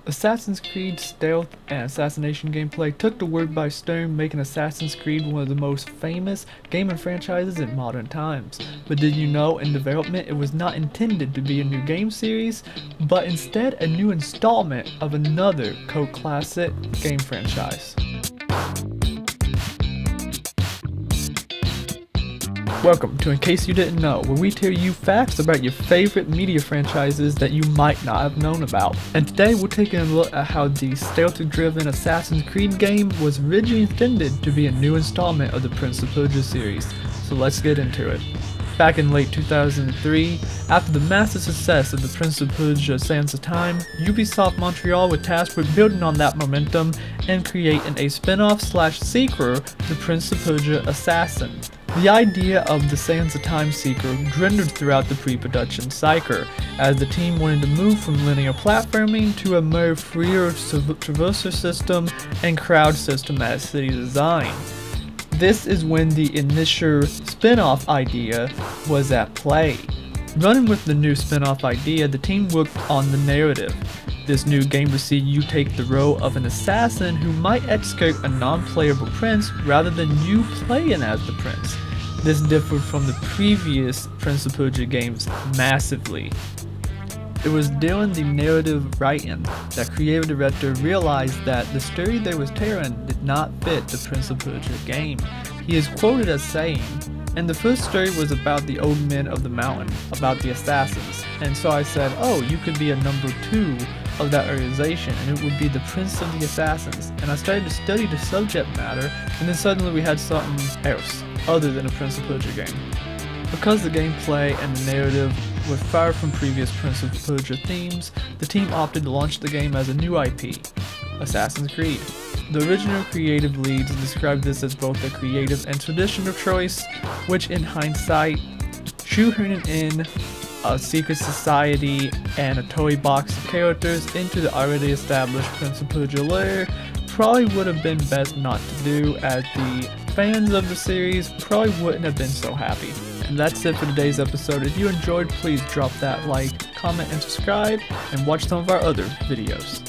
Assassin's Creed stealth and assassination gameplay took the word by storm, making Assassin's Creed one of the most famous gaming franchises in modern times. But did you know, in development it was not intended to be a new game series, but instead a new installment of another cult classic game franchise. Welcome to In Case You Didn't Know, where we tell you facts about your favorite media franchises that you might not have known about. And today we're taking a look at how the stealth-driven Assassin's Creed game was originally intended to be a new installment of the Prince of Persia series. So let's get into it. Back in late 2003, after the massive success of the Prince of Persia Sands of Time, Ubisoft Montreal was tasked with building on that momentum and creating a spin-off/sequel to Prince of Persia Assassin. The idea of the Sands of Time sequel dwindled throughout the pre-production cycle, as the team wanted to move from linear platforming to a more freer traversal system and crowd systematic city design. This is when the initial spin-off idea was at play. Running with the new spin-off idea, the team worked on the narrative. This new game will see you take the role of an assassin who might escort a non-playable prince rather than you playing as the prince. This differed from the previous Prince of Persia games massively. It was during the narrative writing that creative director realized that the story they was telling did not fit the Prince of Persia game. He is quoted as saying, "And the first story was about the old men of the mountain, about the assassins. And so I said, oh, you could be a number 2 of that organization, and it would be the Prince of the Assassins. And I started to study the subject matter, and then suddenly we had something else, other than a Prince of Persia game." Because the gameplay and the narrative were far from previous Prince of Persia themes, the team opted to launch the game as a new IP, Assassin's Creed. The original creative leads described this as both a creative and traditional choice, which in hindsight, shoehorning in a secret society and a toy box of characters into the already established Prince of Persia lore probably would have been best not to do, as the fans of the series probably wouldn't have been so happy. And that's it for today's episode. If you enjoyed, please drop that like, comment, and subscribe, and watch some of our other videos.